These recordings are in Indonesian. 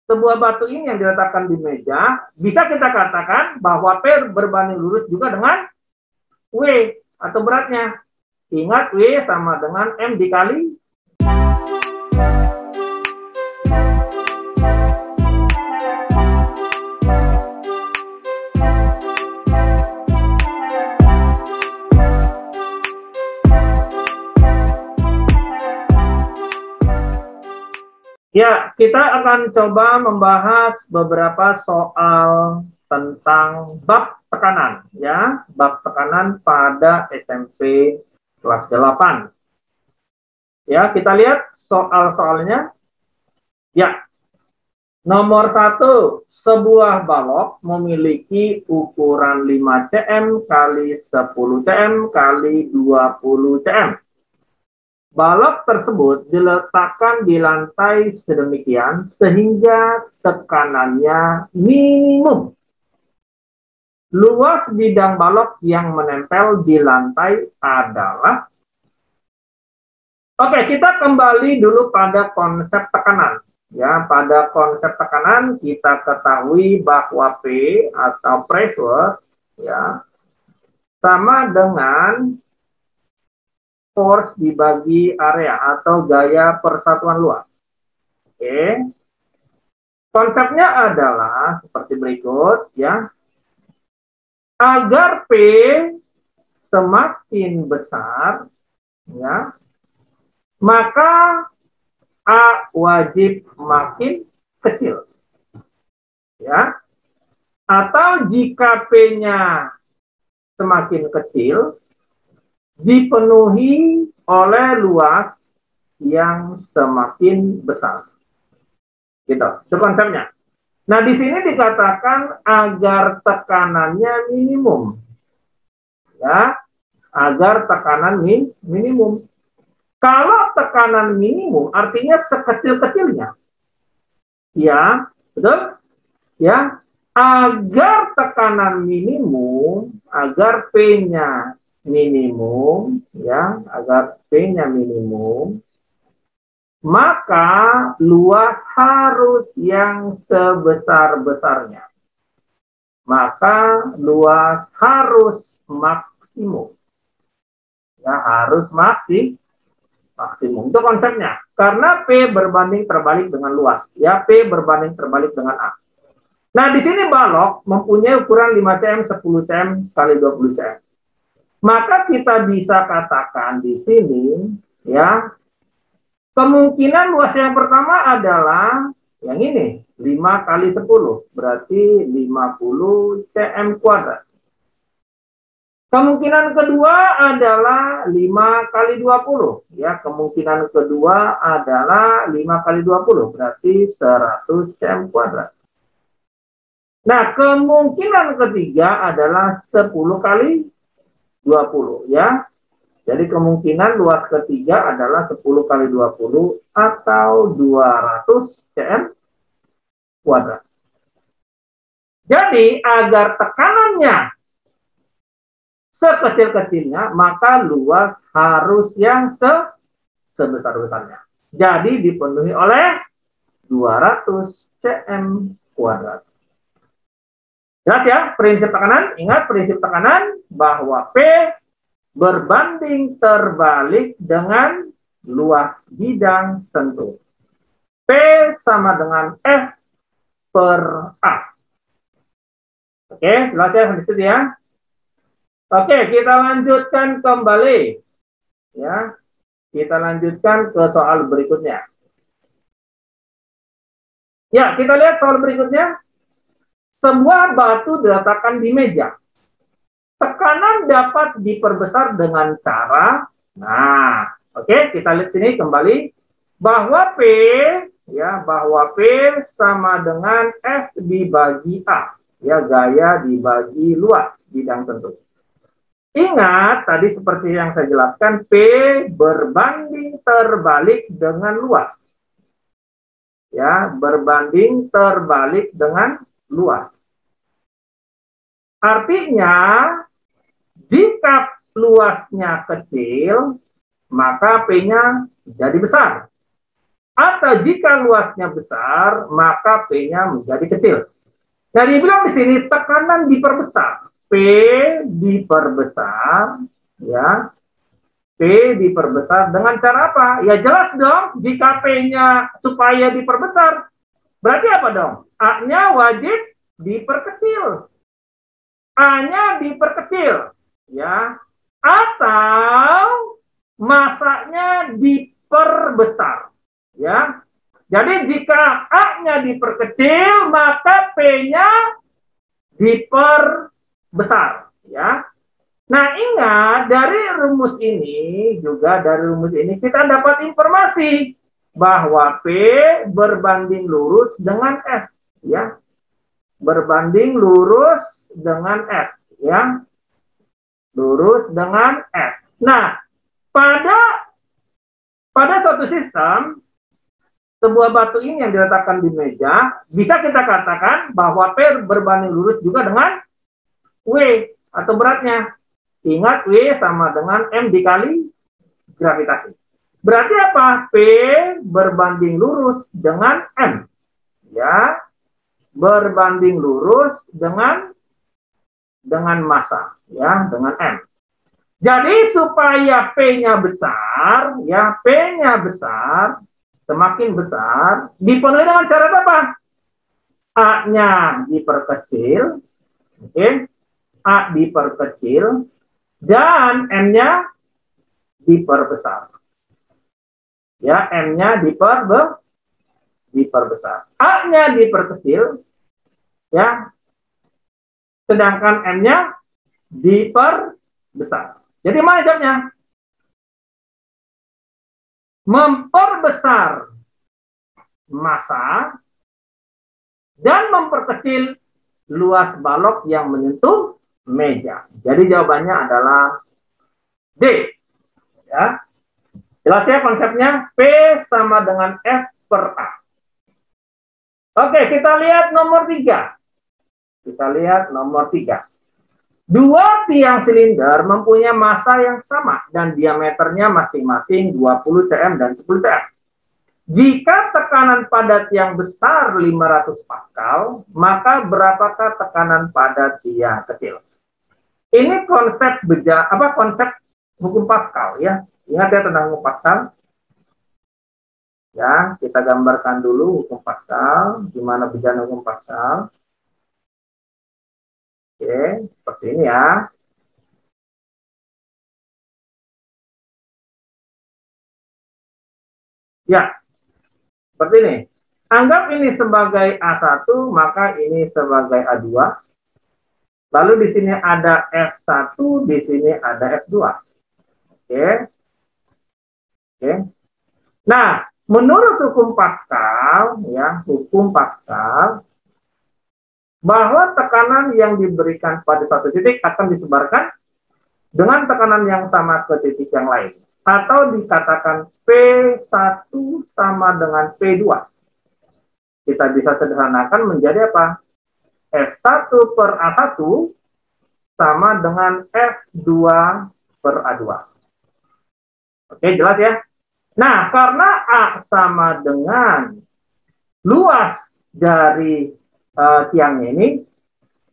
sebuah batu ini yang diletakkan di meja, bisa kita katakan bahwa P berbanding lurus juga dengan W atau beratnya. Ingat, W sama dengan M dikali. Ya, kita akan coba membahas beberapa soal tentang bab tekanan, ya, bab tekanan pada SMP kelas 8. Ya, kita lihat soal-soalnya. Ya, nomor 1, sebuah balok memiliki ukuran 5 cm kali 10 cm kali 20 cm. Balok tersebut diletakkan di lantai sedemikian sehingga tekanannya minimum. Luas bidang balok yang menempel di lantai adalah... Oke, kita kembali dulu pada konsep tekanan. Ya, pada konsep tekanan kita ketahui bahwa P atau pressure ya sama dengan force dibagi area atau gaya persatuan luas. Oke. Konsepnya adalah seperti berikut ya. Agar P semakin besar ya, maka A wajib makin kecil. Ya. Atau jika P-nya semakin kecil, dipenuhi oleh luas yang semakin besar. Gitu, itu konsepnya. Nah, di sini dikatakan agar tekanannya minimum. Ya, agar tekanan minimum. Kalau tekanan minimum artinya sekecil-kecilnya. Ya, betul? Ya, agar tekanan minimum, agar P-nya minimum, ya, agar P-nya minimum, maka luas harus yang sebesar-besarnya. Maka luas harus maksimum. Ya, harus maksimum. Itu konsepnya. Karena P berbanding terbalik dengan luas. Ya, P berbanding terbalik dengan A. Nah, di sini balok mempunyai ukuran 5 cm, 10 cm, kali 20 cm. Maka kita bisa katakan di sini, ya, kemungkinan luas yang pertama adalah yang ini, 5 kali 10, berarti 50 cm kuadrat. Kemungkinan kedua adalah 5 kali 20, ya, kemungkinan kedua adalah 5 kali 20, berarti 100 cm kuadrat. Nah, kemungkinan ketiga adalah 10 kali 20 ya. Jadi kemungkinan luas ketiga adalah 10 kali 20 atau 200 cm kuadrat. Jadi agar tekanannya sekecil-kecilnya, maka luas harus yang sebesar-besarnya. Jadi dipenuhi oleh 200 cm kuadrat. Jelas ya, prinsip tekanan. Ingat prinsip tekanan bahwa P berbanding terbalik dengan luas bidang sentuh. P sama dengan F per A. Oke, jelas ya sampai situ ya. Oke, kita lanjutkan kembali. Ya, kita lanjutkan ke soal berikutnya. Ya, kita lihat soal berikutnya. Sebuah batu diletakkan di meja. Tekanan dapat diperbesar dengan cara, nah, oke, kita lihat sini kembali bahwa P, ya, bahwa P sama dengan F dibagi A, ya, gaya dibagi luas bidang sentuh. Ingat tadi seperti yang saya jelaskan, P berbanding terbalik dengan luas, ya, berbanding terbalik dengan luas. Artinya, jika luasnya kecil, maka P-nya jadi besar. Atau jika luasnya besar, maka P-nya menjadi kecil. Nah, dibilang di sini tekanan diperbesar. P diperbesar, ya. P diperbesar dengan cara apa? Ya jelas dong, jika P-nya supaya diperbesar, berarti apa dong? A-nya wajib diperkecil. A-nya diperkecil, ya. Atau masanya diperbesar, ya. Jadi jika A-nya diperkecil, maka P-nya diperbesar, ya. Nah, ingat dari rumus ini kita dapat informasi bahwa P berbanding lurus dengan F, ya. Berbanding lurus dengan F, ya. Lurus dengan F. Nah, pada suatu sistem, sebuah batu ini yang diletakkan di meja, bisa kita katakan bahwa P berbanding lurus juga dengan W atau beratnya. Ingat, W sama dengan M dikali gravitasi. Berarti apa? P berbanding lurus dengan M. Ya, berbanding lurus dengan massa, ya, dengan M. Jadi supaya P-nya besar, ya, P-nya besar, semakin besar, dipenuhi dengan cara apa? A-nya diperkecil, oke, A diperkecil, dan M-nya diperbesar. Ya, M-nya diperbesar. A-nya diperkecil, ya, sedangkan M-nya diperbesar. Jadi mana jawabnya? Memperbesar massa dan memperkecil luas balok yang menyentuh meja. Jadi jawabannya adalah D. Ya. Jelas ya konsepnya? P sama dengan F per A. Oke, kita lihat nomor 3. Kita lihat nomor 3. Dua tiang silinder mempunyai massa yang sama dan diameternya masing-masing 20 cm dan 10 cm. Jika tekanan pada tiang besar 500 Pascal, maka berapakah tekanan pada tiang kecil? Ini konsep konsep hukum Pascal, ya. Ingat ya tentang hukum Pascal. Ya, kita gambarkan dulu hukum Pascal, gimana berjalan hukum Pascal. Oke, seperti ini ya. Ya, seperti ini. Anggap ini sebagai A1, maka ini sebagai A2. Lalu di sini ada F1, di sini ada F2. Oke. Oke. Nah, menurut hukum Pascal, ya, hukum Pascal, bahwa tekanan yang diberikan pada satu titik akan disebarkan dengan tekanan yang sama ke titik yang lain. Atau dikatakan P1 sama dengan P2. Kita bisa sederhanakan menjadi apa? F1 per A1 sama dengan F2 per A2. Oke, jelas ya? Nah, karena A sama dengan luas dari tiangnya ini,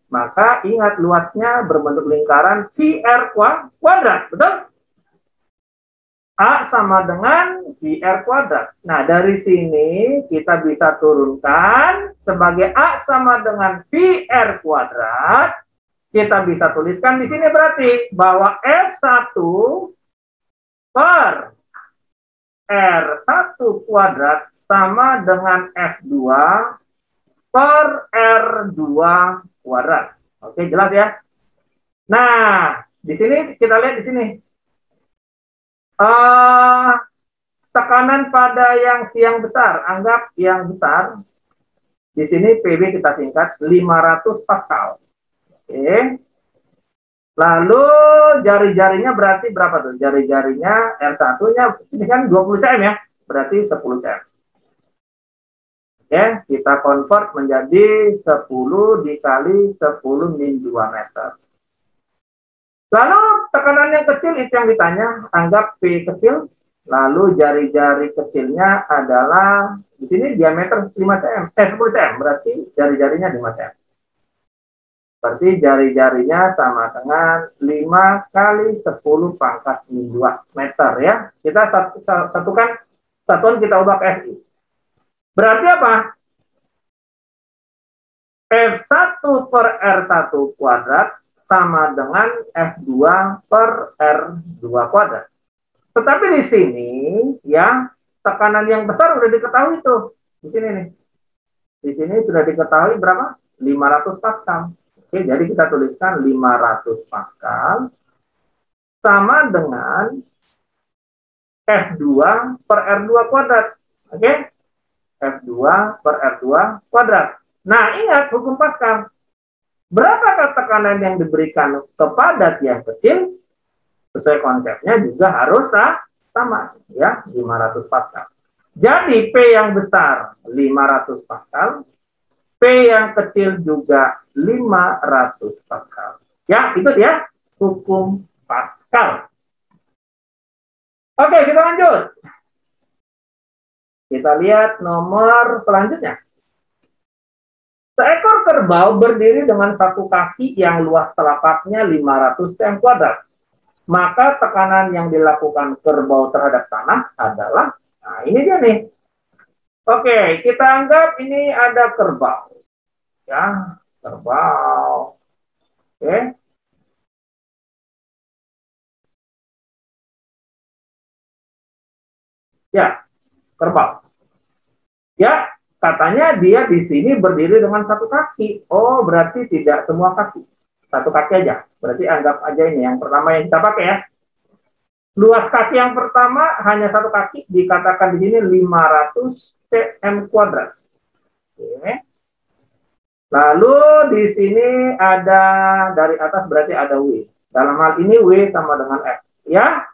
maka ingat luasnya berbentuk lingkaran VR kuadrat, betul? A sama dengan VR kuadrat. Nah, dari sini kita bisa turunkan sebagai A sama dengan VR kuadrat. Kita bisa tuliskan di sini berarti bahwa F1 per R1 kuadrat sama dengan F2 per R2 kuadrat. Oke, jelas ya? Nah, di sini kita lihat di sini. Tekanan pada yang tiang besar, anggap yang besar. Di sini PB kita singkat 500 Pascal. Oke. Lalu jari-jarinya berarti berapa tuh? Jari-jarinya R1-nya ini kan 20 cm ya, berarti 10 cm. Oke, kita convert menjadi 10 dikali 10 min 2 meter. Lalu tekanan yang kecil itu yang ditanya, anggap P kecil. Lalu jari-jari kecilnya adalah di sini diameter 5 cm, 10 cm, berarti jari-jarinya 5 cm. Berarti jari-jarinya sama dengan 5 kali 10 pangkat 2 meter ya. Kita satukan, satuan kita ubah ke SI. Berarti apa? F1 per R1 kuadrat sama dengan F2 per R2 kuadrat. Tetapi di sini ya tekanan yang besar sudah diketahui tuh. Di sini nih. Di sini sudah diketahui berapa? 500 Pascal. Oke, jadi kita tuliskan 500 Pascal sama dengan F2 per R2 kuadrat. Oke? F2 per R2 kuadrat. Nah, ingat hukum Pascal. Berapa tekanan yang diberikan kepada tiang kecil? Sesuai konsepnya juga harus sama, ya, 500 Pascal. Jadi P yang besar 500 Pascal, P yang kecil juga 500 Pascal. Ya, itu dia hukum Pascal. Oke, kita lanjut. Kita lihat nomor selanjutnya. Seekor kerbau berdiri dengan satu kaki yang luas telapaknya 500 cm kuadrat. Maka tekanan yang dilakukan kerbau terhadap tanah adalah, nah ini dia nih. Oke, kita anggap ini ada kerbau. Ya, kerbau. Oke. Ya, kerbau. Ya, katanya dia di sini berdiri dengan satu kaki. Oh, berarti tidak semua kaki. Satu kaki aja. Berarti anggap aja ini yang pertama yang kita pakai ya. Luas kaki yang pertama hanya satu kaki, dikatakan di sini 500 cm kuadrat. Oke. Lalu di sini ada dari atas berarti ada W. Dalam hal ini W sama dengan F. Ya.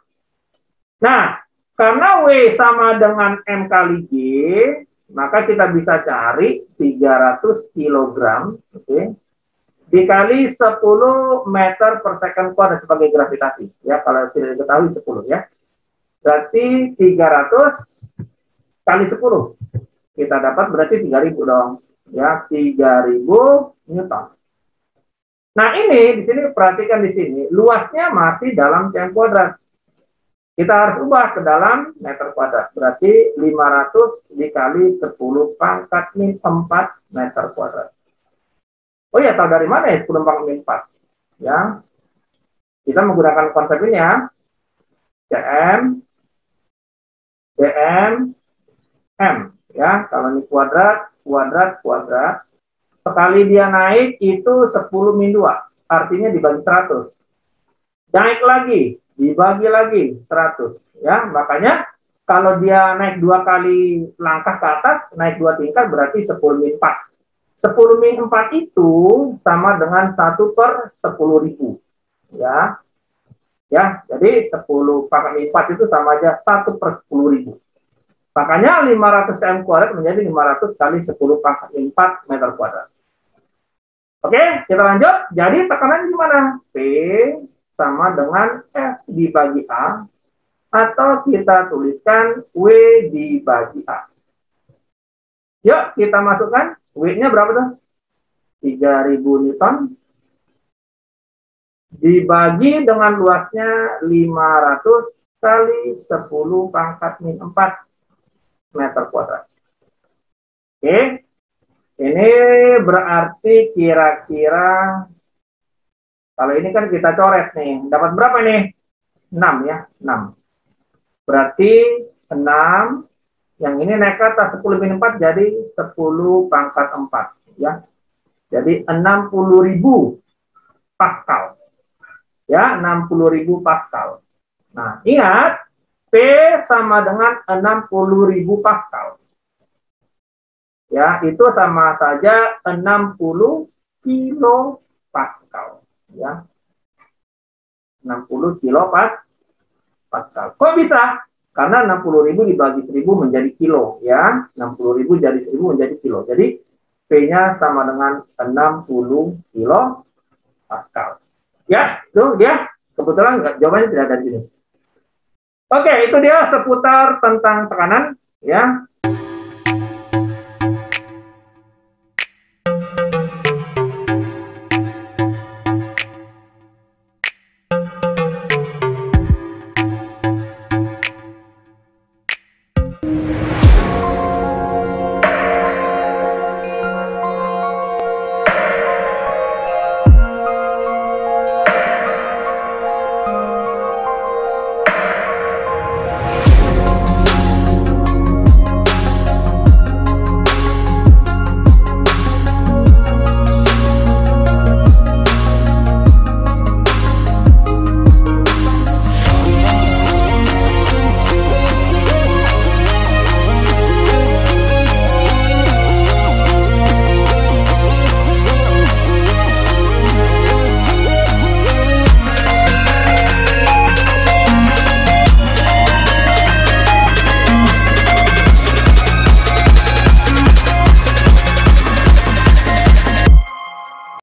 Nah, karena W sama dengan M kali G, maka kita bisa cari 300 kg. Oke. Dikali 10 meter per second kuadrat sebagai gravitasi. Ya, kalau tidak diketahui 10 ya. Berarti 300 kali 10. Kita dapat berarti 3.000 dong. Ya, 3.000 Newton. Nah, ini di sini perhatikan di sini, luasnya masih dalam cm kuadrat. Kita harus ubah ke dalam meter kuadrat. Berarti 500 dikali 10 pangkat min 4 meter kuadrat. Oh ya, tahu dari mana ya 10 pangkat min 4? Ya. Kita menggunakan konsep ini ya. Cm, dm, m. Ya, kalau ini kuadrat, kuadrat, kuadrat. Sekali dia naik itu 10 min 2. Artinya dibagi 100. Naik lagi, dibagi lagi 100. Ya, makanya kalau dia naik 2 kali langkah ke atas, naik 2 tingkat berarti 10 min 4. 10 min 4 itu sama dengan 1 per 10.000. Ya. Ya, jadi 10 pangkat min 4 itu sama aja 1 per 10.000. Makanya 500 cm kuadrat menjadi 500 kali 10 pangkat min 4 meter kuadrat. Oke, kita lanjut. Jadi tekanan gimana? P sama dengan F dibagi A, atau kita tuliskan W dibagi A. Yuk, kita masukkan. W-nya berapa tuh? 3.000 Newton. Dibagi dengan luasnya 500 kali 10 pangkat min 4 meter kuadrat. Oke. Ini berarti kira-kira, kalau ini kan kita coret nih. Dapat berapa nih? 6 ya. 6. Berarti 6. Yang ini naik ke atas 10 min 4 jadi 10 pangkat 4 ya. Jadi 60.000 Pascal. Ya, 60.000 Pascal. Nah, ingat P sama dengan 60.000 Pascal. Ya, itu sama saja 60 kilo Pascal ya. 60 kilo Pascal. Kok bisa? Karena 60.000 dibagi 1.000 menjadi kilo, ya. 60.000 jadi 1.000 menjadi kilo. Jadi, P-nya sama dengan 60 kilo Pascal. Ya, tuh dia. Kebetulan jawabannya tidak ada di sini. Oke, itu dia seputar tentang tekanan, ya.